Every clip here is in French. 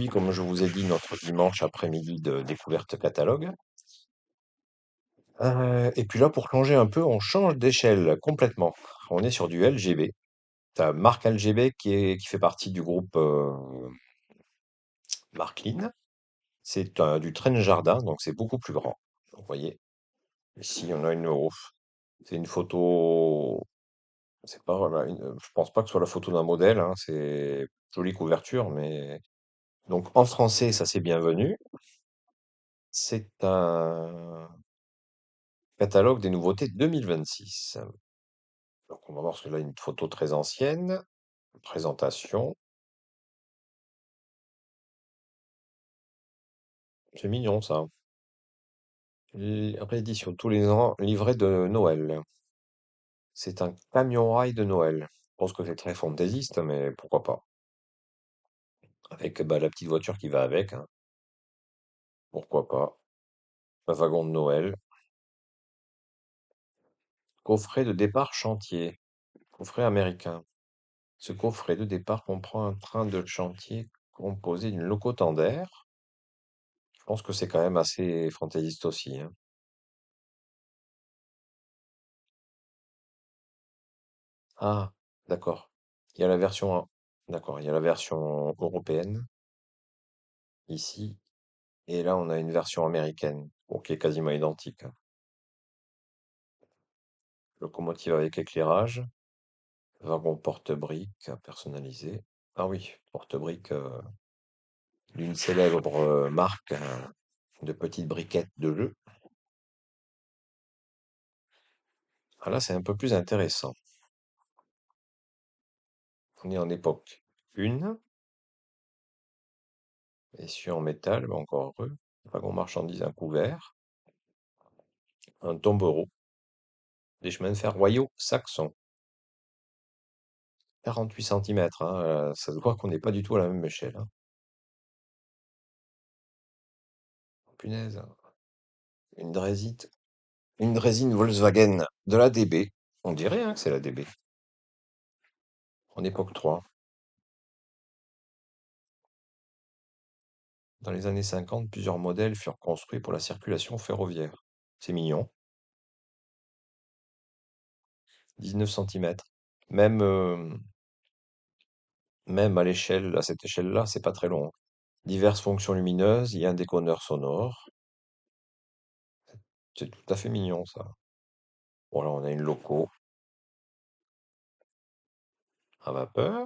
comme je vous ai dit, notre dimanche après-midi de découverte catalogue. Et puis là, pour changer un peu, on change d'échelle complètement. On est sur du LGB. T'as Marc LGB qui fait partie du groupe Markline. C'est du train jardin, donc c'est beaucoup plus grand. Vous voyez, ici on a c'est une photo. C'est pas voilà, je pense pas que ce soit la photo d'un modèle, hein, c'est jolie couverture, mais donc en français, ça c'est bienvenu. C'est un catalogue des nouveautés 2026. Donc on va voir, parce que là, une photo très ancienne, présentation. C'est mignon ça. Réédition tous les ans, livret de Noël. C'est un camion-rail de Noël. Je pense que c'est très fantaisiste, mais pourquoi pas. Avec bah, la petite voiture qui va avec, hein. Pourquoi pas. Un wagon de Noël. Coffret de départ chantier. Coffret américain. Ce coffret de départ comprend un train de chantier composé d'une locotendaire. Je pense que c'est quand même assez fantaisiste aussi, hein. Ah, d'accord. Il y a la version, d'accord, il y a la version européenne ici, et là on a une version américaine, bon, qui est quasiment identique, hein. Locomotive avec éclairage, wagon porte-briques personnalisé. Ah oui, porte-briques d'une célèbre marque de petites briquettes de jeu. Ah là, c'est un peu plus intéressant. On est en époque 1, essieu en métal, mais encore heureux. Wagon marchandise, un couvert, un tombereau, des chemins de fer royaux saxons. 48 centimètres, hein, ça se voit qu'on n'est pas du tout à la même échelle, hein. Punaise, une drésite, une drésine Volkswagen de la DB. On dirait hein, que c'est la DB. En époque 3. Dans les années 50, plusieurs modèles furent construits pour la circulation ferroviaire. C'est mignon. 19 centimètres. Même, même à l'échelle, à cette échelle-là, c'est pas très long. Diverses fonctions lumineuses, il y a un déconneur sonore. C'est tout à fait mignon, ça. Voilà, on a une loco à vapeur,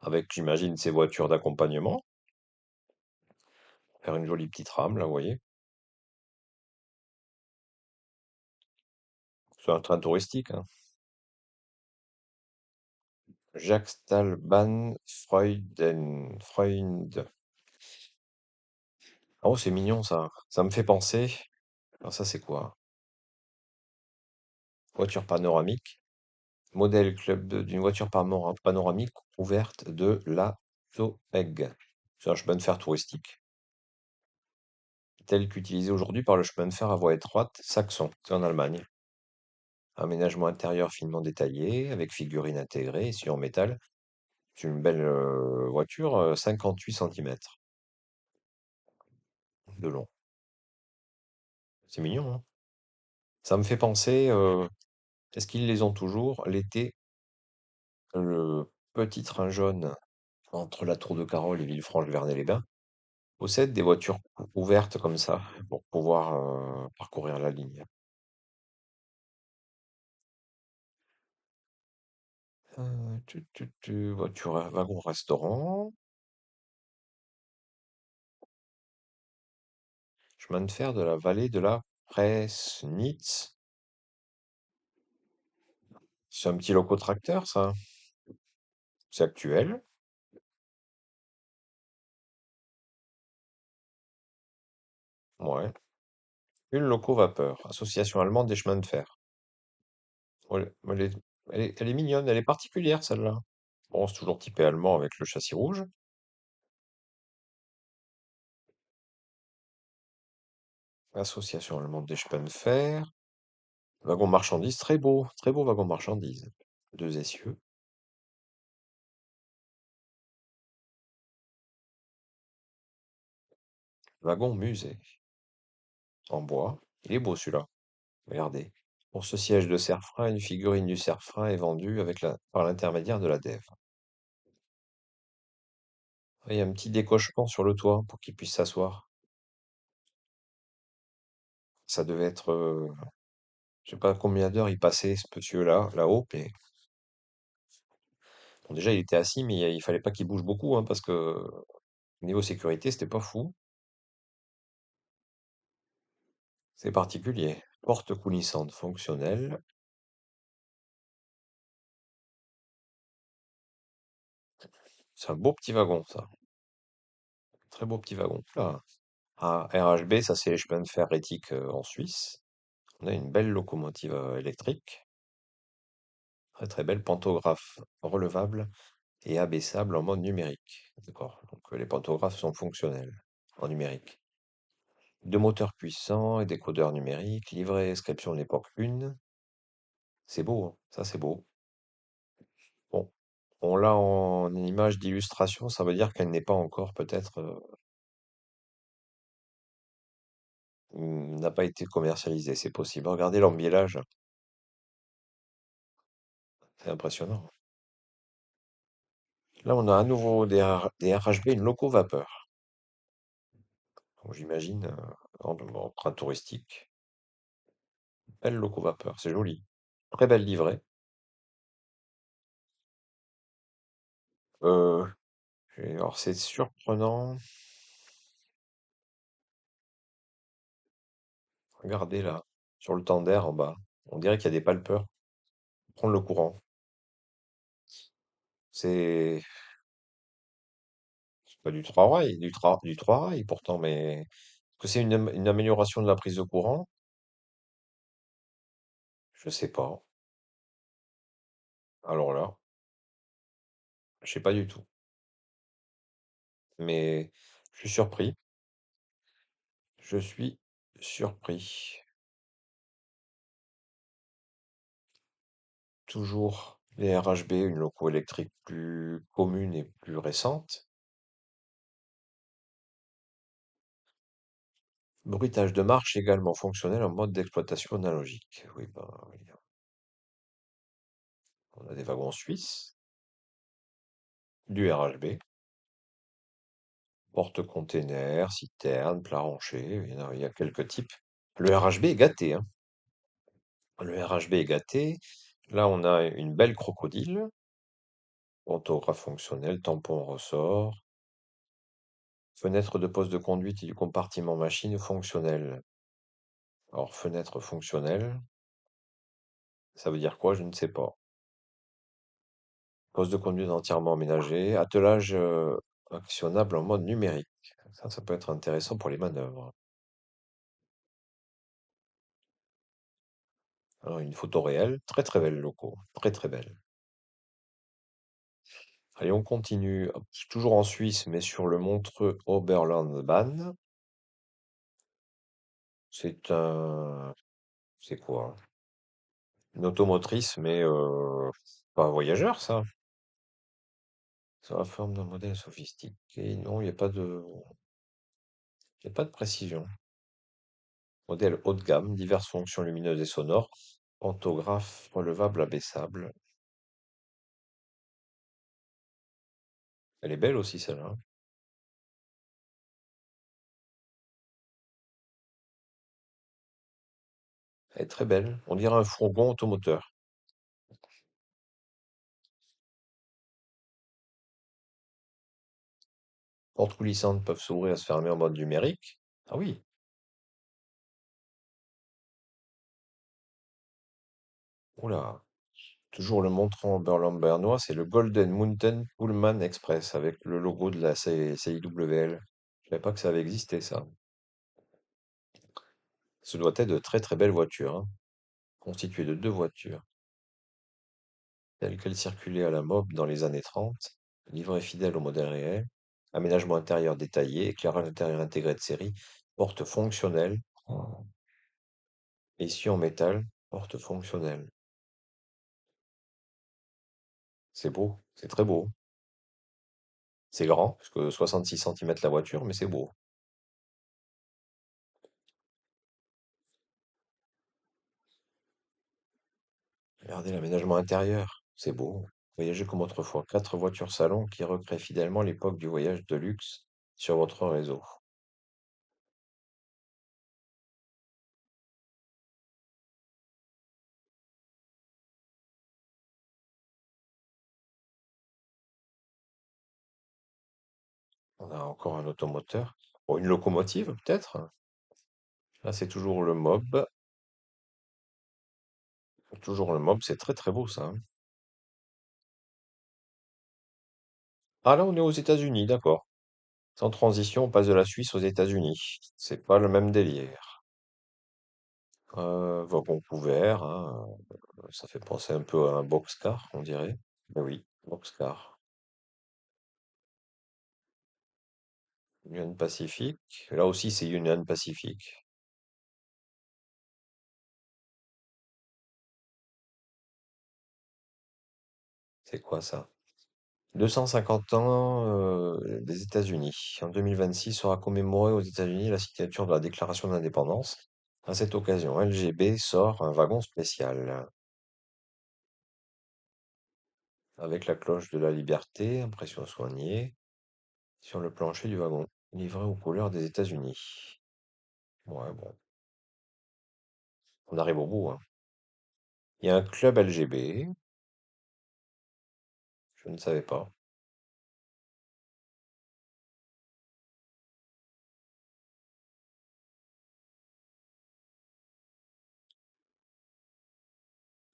avec, j'imagine, ces voitures d'accompagnement. Faire une jolie petite rame, là, vous voyez. C'est un train touristique, hein. Jacques Stallban Freund. Oh, c'est mignon, ça. Ça me fait penser. Alors, ça, c'est quoi? Voiture panoramique. Modèle d'une voiture panoramique ouverte de la Zoeg. C'est un chemin de fer touristique, tel qu'utilisé aujourd'hui par le chemin de fer à voie étroite saxon. C'est en Allemagne. Aménagement intérieur finement détaillé, avec figurine intégrée, et en métal. C'est une belle voiture, 58 centimètres de long. C'est mignon, hein. Ça me fait penser, est-ce qu'ils les ont toujours, l'été, le petit train jaune entre la Tour de Carole et Villefranche-Vernay-les-Bains possède des voitures ouvertes comme ça pour pouvoir parcourir la ligne. Voiture, wagon restaurant, chemin de fer de la vallée de la Presnitz. C'est un petit locotracteur, ça. C'est actuel. Ouais. Une loco vapeur, association allemande des chemins de fer. Ouais, elle est mignonne, elle est particulière celle-là. Bon, c'est toujours typé allemand avec le châssis rouge. Association allemande des chemins de fer. Wagon marchandise, très beau wagon marchandise. Deux essieux. Wagon musée, en bois. Il est beau celui-là. Regardez. Pour ce siège de cerf-frein, une figurine du cerf-frein est vendue par l'intermédiaire de la DEV. Ah, il y a un petit décochement sur le toit pour qu'il puisse s'asseoir. Ça devait être, je sais pas combien d'heures il passait ce monsieur-là, là-haut, mais bon, déjà il était assis, mais il fallait pas qu'il bouge beaucoup, hein, parce que niveau sécurité, c'était pas fou. C'est particulier. Porte coulissante fonctionnelle. C'est un beau petit wagon, ça. Très beau petit wagon. Là. Ah, RHB, ça c'est les chemins de fer éthiques en Suisse. On a une belle locomotive électrique. Très très belle pantographe relevable et abaissable en mode numérique. D'accord. Donc les pantographes sont fonctionnels en numérique. Deux moteurs puissants et décodeurs numériques. Livret et inscription de l'époque 1. C'est beau, hein. Ça c'est beau. Bon. On l'a en image d'illustration, ça veut dire qu'elle n'est pas encore peut-être n'a pas été commercialisée. C'est possible. Regardez l'embiellage, c'est impressionnant. Là, on a à nouveau des RHB, une loco vapeur. Donc, j'imagine en train touristique. Belle loco vapeur, c'est joli. Très belle livrée. Euh, alors, c'est surprenant. Regardez là, sur le tender en bas. On dirait qu'il y a des palpeurs. Prendre le courant. C'est pas du trois rails, du trois rails pourtant, mais est-ce que c'est une amélioration de la prise de courant? Je sais pas. Alors là, je sais pas du tout. Mais je suis surpris. Je suis surpris. Toujours les RHB, une loco électrique plus commune et plus récente. Bruitage de marche également fonctionnel en mode d'exploitation analogique. Oui, ben, oui, on a des wagons suisses, du RHB, porte-container, citerne, plat rancher, il y a quelques types. Le RHB est gâté, hein. Le RHB est gâté. Là, on a une belle crocodile, pantographe fonctionnel, tampon ressort, fenêtre de poste de conduite et du compartiment machine fonctionnel. Alors, fenêtre fonctionnelle, ça veut dire quoi? Je ne sais pas. Poste de conduite entièrement aménagé, attelage actionnable en mode numérique. Ça peut être intéressant pour les manœuvres. Alors, une photo réelle, très très belle loco, très très belle. Allez, on continue, hop, toujours en Suisse, mais sur le Montreux Oberlandbahn. C'est un, c'est quoi? Une automotrice, mais pas un voyageur, ça. Sur la forme d'un modèle sophistiqué. Non, il y a pas de précision. Modèle haut de gamme, diverses fonctions lumineuses et sonores, pantographe relevable abaissable. Elle est belle aussi celle-là, hein. Elle est très belle. On dirait un fourgon automoteur. Portes coulissantes peuvent s'ouvrir et se fermer en mode numérique. Ah oui, oula. Toujours le montrant bernois, c'est le Golden Mountain Pullman Express avec le logo de la CIWL. Je savais pas que ça avait existé, ça. Ce doit être de très très belles voitures, hein, constituées de deux voitures, telles qu'elles circulaient à la mob dans les années 30, livrées fidèles au modèle réel, aménagement intérieur détaillé, éclairage intérieur intégré de série, porte fonctionnelle, essieu en métal, porte fonctionnelle. C'est beau, c'est très beau. C'est grand, parce que 66 centimètres la voiture, mais c'est beau. Regardez l'aménagement intérieur, c'est beau. Voyagez comme autrefois. 4 voitures salon qui recréent fidèlement l'époque du voyage de luxe sur votre réseau. On a encore un automoteur. Oh, une locomotive, peut-être? Là, c'est toujours le mob. Toujours le mob, c'est très très beau ça, hein. Ah là, on est aux États-Unis, d'accord. Sans transition, on passe de la Suisse aux États-Unis. C'est pas le même délire. Wagon couvert, hein, ça fait penser un peu à un boxcar, on dirait. Mais oui, boxcar. Union Pacific. Là aussi, c'est Union Pacific. C'est quoi ça? 250 ans des États-Unis. En 2026 sera commémorée aux États-Unis la signature de la Déclaration d'indépendance. À cette occasion, LGB sort un wagon spécial avec la cloche de la liberté, impression soignée, sur le plancher du wagon, livré aux couleurs des États-Unis. Ouais, bon, on arrive au bout, hein. Il y a un club LGB, je ne savais pas.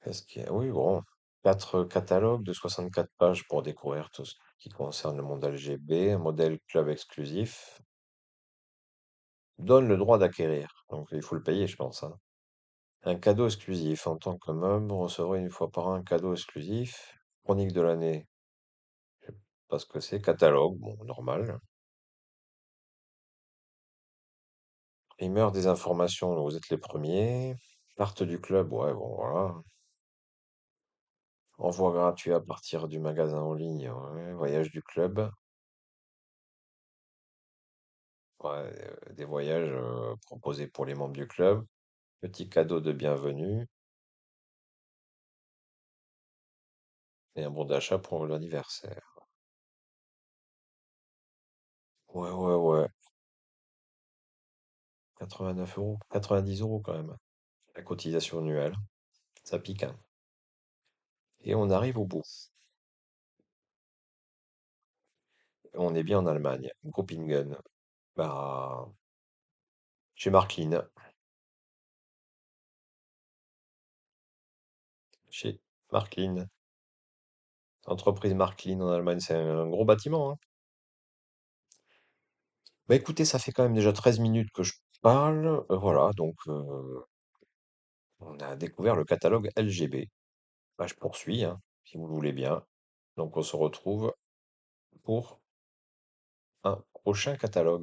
Est-ce qu'il y a... Oui, bon. 4 catalogues de 64 pages pour découvrir tout ce qui concerne le monde LGB, un modèle club exclusif. Donne le droit d'acquérir. Donc il faut le payer, je pense, hein. Un cadeau exclusif. En tant que membre, vous recevrez une fois par an un cadeau exclusif. Chronique de l'année. Je sais pas ce que c'est. Catalogue, bon, normal. Primeur des informations, vous êtes les premiers. Carte du club, ouais, bon, voilà. Envoi gratuit à partir du magasin en ligne, ouais. Voyage du club, ouais, des voyages proposés pour les membres du club. Petit cadeau de bienvenue et un bon d'achat pour l'anniversaire. Ouais, ouais, ouais. 89 €, 90 € quand même. La cotisation annuelle, ça pique, hein. Et on arrive au bout. On est bien en Allemagne. Gopingen. Bah, chez Marklin. Chez Marklin. Entreprise Marklin en Allemagne, c'est un gros bâtiment, hein. Bah écoutez, ça fait quand même déjà 13 minutes que je parle. Voilà, donc on a découvert le catalogue LGB. Bah, je poursuis, hein, si vous le voulez bien. Donc on se retrouve pour un prochain catalogue.